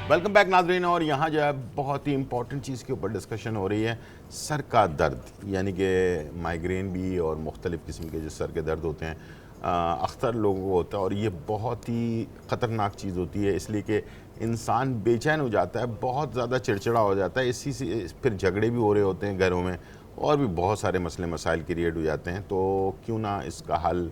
Welcome back नाज़रीन। और यहाँ जो है बहुत ही इंपॉर्टेंट चीज़ के ऊपर डिस्कशन हो रही है, सर का दर्द, यानी कि माइग्रेन भी और मुख्तलिफ़ किस्म के जो सर के दर्द होते हैं अक्सर लोगों को होता है। और ये बहुत ही ख़तरनाक चीज़ होती है, इसलिए कि इंसान बेचैन हो जाता है, बहुत ज़्यादा चिड़चिड़ा हो जाता है, इसी से फिर झगड़े भी हो रहे होते हैं घरों में, और भी बहुत सारे मसले मसाइल क्रिएट हो जाते हैं। तो क्यों ना इसका हल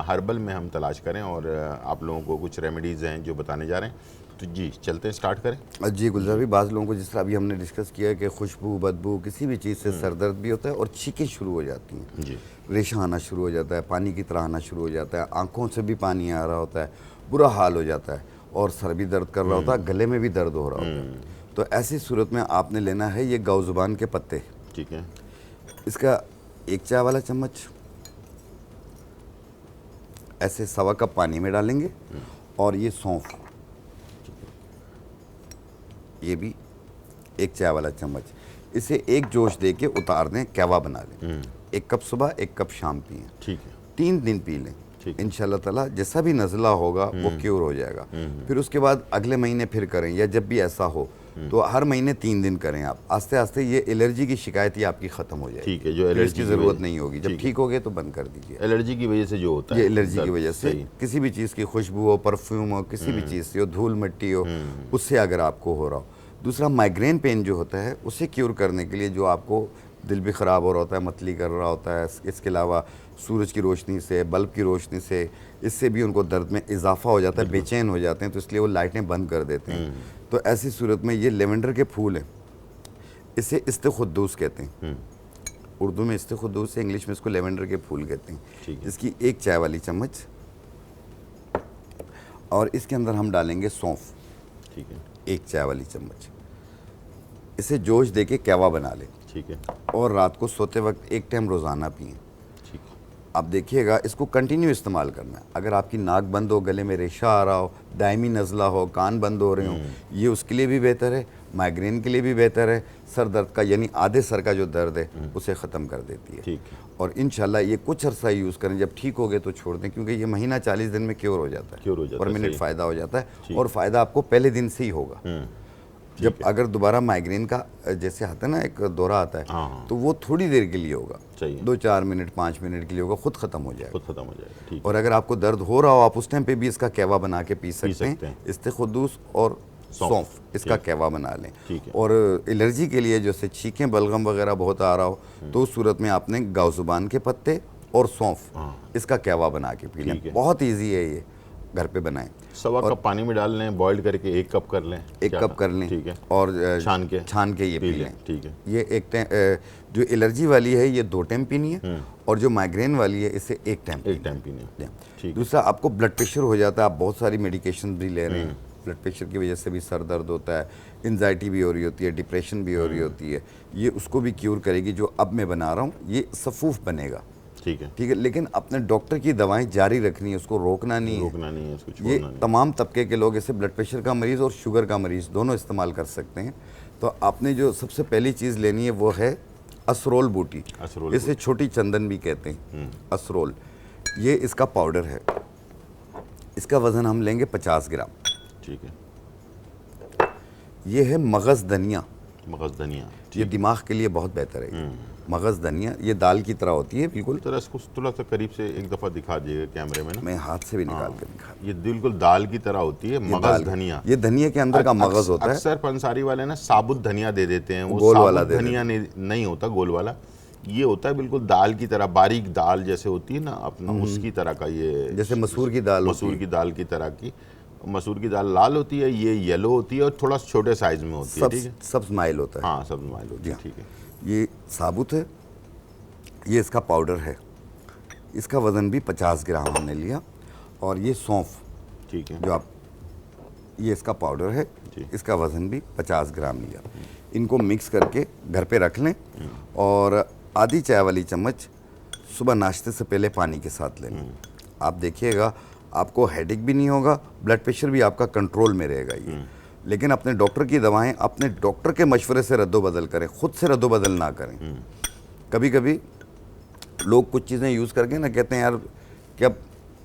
हर्बल में हम तलाश करें, और आप लोगों को कुछ रेमेडीज़ हैं जो बताने जा रहे हैं। तो जी चलते हैं, स्टार्ट करें। जी गुलजार भाई, बाज़ लोगों को जिस तरह अभी हमने डिस्कस किया है कि खुशबू बदबू किसी भी चीज़ से सर दर्द भी होता है और छींकें शुरू हो जाती हैं, जी रेशा आना शुरू हो जाता है, पानी की तरह आना शुरू हो जाता है, आंखों से भी पानी आ रहा होता है, बुरा हाल हो जाता है, और सर भी दर्द कर रहा होता है, गले में भी दर्द हो रहा होता है। तो ऐसी सूरत में आपने लेना है ये गाउजुबान के पत्ते। ठीक है। इसका एक चाय वाला चम्मच ऐसे 1.25 कप पानी में डालेंगे, और ये सौंफ, ये भी एक चाय वाला चम्मच, इसे एक जोश दे के उतार दें, कहवा बना लें। 1 कप सुबह 1 कप शाम पिएं। ठीक है। 3 दिन पी लें, इंशाल्लाह ताला जैसा भी नज़ला होगा वो क्योर हो जाएगा। फिर उसके बाद अगले महीने फिर करें, या जब भी ऐसा हो तो हर महीने 3 दिन करें आप। आस्ते आस्ते ये एलर्जी की शिकायत ही आपकी ख़त्म हो जाएगी। ठीक है। जो एलर्जी की ज़रूरत नहीं होगी, जब ठीक हो गए तो बंद कर दीजिए। एलर्जी की वजह से जो होता है, ये एलर्जी की वजह से किसी भी चीज़ की खुशबू हो, परफ्यूम हो, किसी भी चीज़ से हो, धूल मिट्टी हो, उससे अगर आपको हो रहा हो। दूसरा, माइग्रेन पेन जो होता है उसे क्योर करने के लिए, जो आपको दिल भी ख़राब हो रहा होता है, मतली कर रहा होता है, इसके अलावा सूरज की रोशनी से, बल्ब की रोशनी से, इससे भी उनको दर्द में इजाफा हो जाता है, बेचैन हो जाते हैं, तो इसलिए वो लाइटें बंद कर देते हैं। तो ऐसी सूरत में ये लेवेंडर के फूल हैं, इसे इस्तेखुद्दूस कहते हैं, उर्दू में इस्तेखुद्दूस है, इंग्लिश में इसको लेवेंडर के फूल कहते हैं। इसकी एक चाय वाली चम्मच, और इसके अंदर हम डालेंगे सौंफ। ठीक है। एक चाय वाली चम्मच, इसे जोश दे के कहवा बना लें। ठीक है। और रात को सोते वक्त एक टाइम रोज़ाना पिएं। ठीक है। आप देखिएगा, इसको कंटिन्यू इस्तेमाल करना है। अगर आपकी नाक बंद हो, गले में रेशा आ रहा हो, दायमी नज़ला हो, कान बंद हो रहे हो, ये उसके लिए भी बेहतर है, माइग्रेन के लिए भी बेहतर है। सर दर्द का, यानी आधे सर का जो दर्द है उसे ख़त्म कर देती है। ठीक है। और इंशाल्लाह ये कुछ अर्सा यूज़ करें, जब ठीक हो गए तो छोड़ दें, क्योंकि ये महीना 40 दिन में क्योर हो जाता है, परमानेंट फ़ायदा हो जाता है, और फ़ायदा आपको पहले दिन से ही होगा। जब अगर दोबारा माइग्रेन का जैसे आता है ना, एक दौरा आता है, तो वो थोड़ी देर के लिए होगा, 2-4 मिनट 5 मिनट के लिए होगा, खुद ख़त्म हो जाएगा, खुद ख़त्म हो जाएगा। ठीक। और अगर आपको दर्द हो रहा हो, आप उस टाइम पे भी इसका कहवा बना के पी सकते हैं। इस्तेखुद्दूस और सौंफ, इसका कहवा बना लें। और एलर्जी के लिए जैसे छींकें, बलगम वगैरह बहुत आ रहा हो, तो उस सूरत में आपने गाउजुबान के पत्ते और सौंफ, इसका कहवा बना के पी लें। बहुत ईजी है, ये घर पे बनाएं। 1.25 कप पानी में डाल लें, बॉईल करके 1 कप कर लें, 1 कप कर लें। ठीक है। और छान के ये पी लें। ठीक है। ये एक टाइम, जो एलर्जी वाली है ये 2 टाइम पीनी है, और जो माइग्रेन वाली है इसे 1 टाइम पीनी है। दूसरा, आपको ब्लड प्रेशर हो जाता है, आप बहुत सारी मेडिकेशन भी ले रहे हैं, ब्लड प्रेशर की वजह से भी सर दर्द होता है, एंजाइटी भी हो रही होती है, डिप्रेशन भी हो रही होती है, ये उसको भी क्योर करेगी। जो अब मैं बना रहा हूँ ये सफूफ बनेगा। ठीक है। ठीक है। लेकिन अपने डॉक्टर की दवाएं जारी रखनी है, उसको रोकना नहीं है, उसको छोड़ना नहीं। ये तमाम तबके के लोग, इसे ब्लड प्रेशर का मरीज़ और शुगर का मरीज़ दोनों इस्तेमाल कर सकते हैं। तो आपने जो सबसे पहली चीज़ लेनी है वो है असरोल बूटी, इसे छोटी चंदन भी कहते हैं, असरोल। ये इसका पाउडर है, इसका वज़न हम लेंगे 50 ग्राम। ठीक है। ये है मगज़ धनिया। मगज़ धनिया, ये दिमाग के लिए बहुत बेहतर है। मगज़ धनिया, ये दाल की तरह होती है बिल्कुल। तो इसको थोड़ा सा करीब से एक दफ़ा दिखा दीजिएगा कैमरे में ना, मैं हाथ से भी निकाल कर दिखा। ये बिल्कुल दाल की तरह होती है, मगज़ धनिया। ये धनिया के अंदर का मगज़ होता है। अक्सर पंसारी वाले ना साबुत धनिया दे देते हैं, वो गोल वाला धनिया नहीं होता, गोल वाला। ये होता है बिल्कुल दाल की तरह, बारीक दाल जैसे होती है ना अपना, उसकी तरह का। ये जैसे मसूर की दाल, मसूर की दाल की तरह की। मसूर की दाल लाल होती है, ये येलो होती है और थोड़ा छोटे साइज में होती है। ठीक है। सब स्माइल होता है। हाँ, सब स्माइल होती है। ठीक है। ये साबुत है, ये इसका पाउडर है, इसका वज़न भी 50 ग्राम हमने लिया। और ये सौंफ, ठीक है, जो आप, ये इसका पाउडर है, इसका वज़न भी 50 ग्राम लिया। इनको मिक्स करके घर पे रख लें, और आधी चाय वाली चम्मच सुबह नाश्ते से पहले पानी के साथ लें। आप देखिएगा, आपको हेडेक भी नहीं होगा, ब्लड प्रेशर भी आपका कंट्रोल में रहेगा। ये लेकिन अपने डॉक्टर की दवाएं अपने डॉक्टर के मशवरे से रद्दोबदल करें, खुद से रद्दोबदल ना करें। कभी कभी लोग कुछ चीज़ें यूज़ करके ना कहते हैं यार कि अब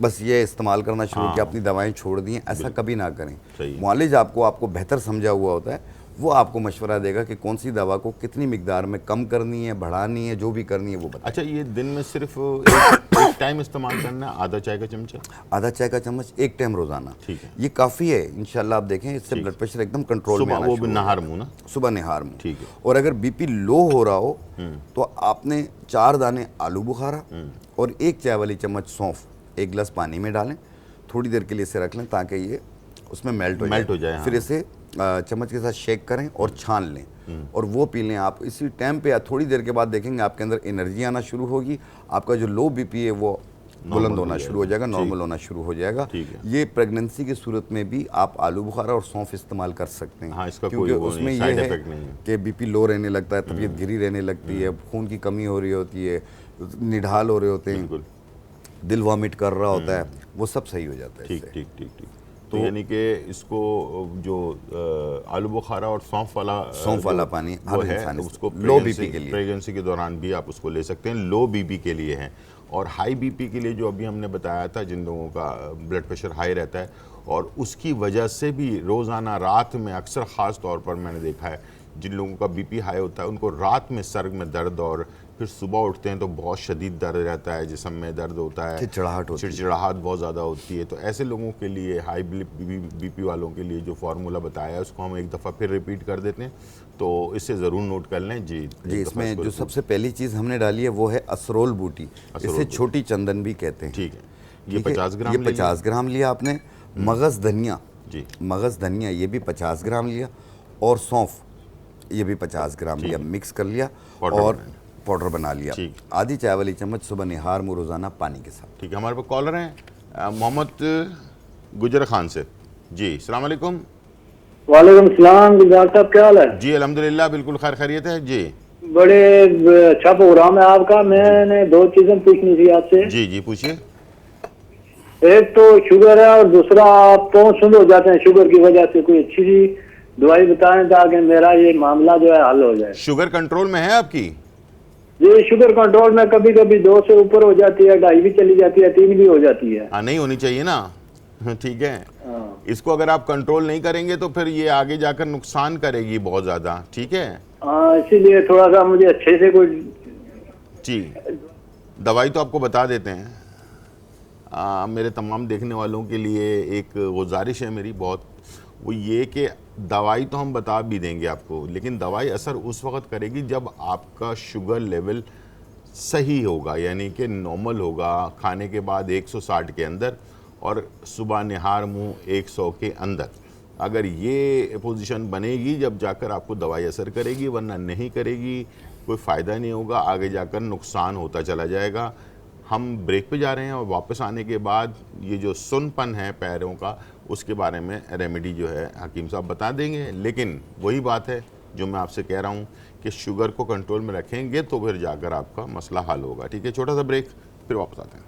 बस ये इस्तेमाल करना शुरू किया, अपनी दवाएं छोड़ दी हैं, ऐसा कभी ना करें। सही। मुआलिज आपको बेहतर समझा हुआ होता है, वो आपको मशवरा देगा कि कौन सी दवा को कितनी मिकदार में कम करनी है, बढ़ानी है, जो भी करनी है वो बता। अच्छा, ये दिन में सिर्फ एक टाइम इस्तेमाल करना है, आधा चाय का चमचा? आधा चाय का चम्मच एक टाइम रोजाना, ठीक है। ये काफ़ी है इंशाल्लाह। आप देखें इससे ब्लड प्रेशर एकदम कंट्रोल में सुबह आना वो शुरू भी हो नहार जाएगा। मुंह ना? सुबह निहार मुंह, ठीक है। और अगर बीपी लो हो रहा हो तो आपने 4 दाने आलू बुखारा और 1 चाय वाली चम्मच सौंफ 1 गिलास पानी में डालें, थोड़ी देर के लिए इसे रख लें ताकि ये उसमें मेल्ट हो जाए। हाँ। फिर इसे चम्मच के साथ शेक करें और छान लें और वो पी लें। आप इसी टाइम पे या थोड़ी देर के बाद देखेंगे आपके अंदर एनर्जी आना शुरू होगी, आपका जो लो बीपी है वो बुलंद होना शुरू हो जाएगा, नॉर्मल होना शुरू हो जाएगा। ये प्रेगनेंसी की सूरत में भी आप आलू बुखारा और सौंफ इस्तेमाल कर सकते हैं। हाँ, इसका क्योंकि कोई उसमें ये साइड है इफेक्ट नहीं है कि बीपी लो रहने लगता है, तबीयत गिरी रहने लगती है, खून की कमी हो रही होती है, निढाल हो रहे होते हैं, बिल्कुल। दिल वॉमिट कर रहा होता है, वो सब सही हो जाता है ठीक इससे। ठीक ठीक ठीक। तो यानी कि इसको जो आलू बुखारा और सौंफ वाला पानी वो हर है, इंसान उसको लो बीपी के लिए, प्रेगनेंसी के दौरान भी आप उसको ले सकते हैं। लो बीपी के लिए है, और हाई बीपी के लिए जो अभी हमने बताया था, जिन लोगों का ब्लड प्रेशर हाई रहता है और उसकी वजह से भी रोज़ाना रात में अक्सर ख़ास तौर पर मैंने देखा है, जिन लोगों का बीपी हाई होता है उनको रात में सर में दर्द और फिर सुबह उठते हैं तो बहुत शदीद दर्द रहता है, जिस्म में दर्द होता है, चिड़चिड़ाहट बहुत ज़्यादा होती है। तो ऐसे लोगों के लिए, हाई बीपी वालों के लिए जो फार्मूला बताया है उसको हम एक दफ़ा फिर रिपीट कर देते हैं, तो इससे ज़रूर नोट कर लें। जी, इसमें जो सबसे पहली चीज़ हमने डाली है वो है असरोल बूटी, इसे छोटी चंदन भी कहते हैं। ठीक है, ये 50 ग्राम, ये 50 ग्राम लिया आपने। मगज़ धनिया, जी, मगज़ धनिया ये भी 50 ग्राम लिया, और सौंफ ये भी 50 ग्राम लिया, मिक्स कर लिया और पाउडर बना लिया। आधी चाय वाली चम्मच सुबह निहार मुँह रोज़ाना पानी के साथ। ठीक है। हमारे पास कॉलर हैं मोहम्मद गुजर खान से। जी, अस्सलाम वालेकुम। वालेकुम सलाम, गुलजार साहब क्या हाल है? जी अल्हम्दुलिल्लाह, बिल्कुल खैर खैरियत है जी। बड़े अच्छा प्रोग्राम है आपका। मैंने 2 चीजें पूछनी थी आपसे। जी जी, पूछिए। एक तो शुगर है और दूसरा आप पाँव सुंद हो जाते हैं शुगर की वजह से, कोई अच्छी सी दवाई बताएं ताकि मेरा ये मामला जो है हल हो जाए। शुगर कंट्रोल में है आपकी? जी, शुगर कंट्रोल में कभी कभी 2 से ऊपर हो जाती है, 2.5 भी चली जाती है, 3 भी हो जाती है। हाँ, नहीं होनी चाहिए ना। ठीक है, इसको अगर आप कंट्रोल नहीं करेंगे तो फिर ये आगे जाकर नुकसान करेगी बहुत ज़्यादा। ठीक है, हाँ, इसीलिए थोड़ा सा मुझे अच्छे से कोई जी दवाई तो आपको बता देते हैं। मेरे तमाम देखने वालों के लिए एक गुजारिश है मेरी बहुत, वो ये कि दवाई तो हम बता भी देंगे आपको, लेकिन दवाई असर उस वक्त करेगी जब आपका शुगर लेवल सही होगा, यानी कि नॉर्मल होगा, खाने के बाद 160 के अंदर और सुबह निहार मुँह 100 के अंदर। अगर ये पोजीशन बनेगी जब जाकर आपको दवाई असर करेगी, वरना नहीं करेगी, कोई फ़ायदा नहीं होगा, आगे जाकर नुकसान होता चला जाएगा। हम ब्रेक पे जा रहे हैं और वापस आने के बाद ये जो सुनपन है पैरों का, उसके बारे में रेमेडी जो है हकीम साहब बता देंगे। लेकिन वही बात है जो मैं आपसे कह रहा हूँ कि शुगर को कंट्रोल में रखेंगे तो फिर जाकर आपका मसला हल होगा। ठीक है, छोटा सा ब्रेक, फिर वापस आते हैं।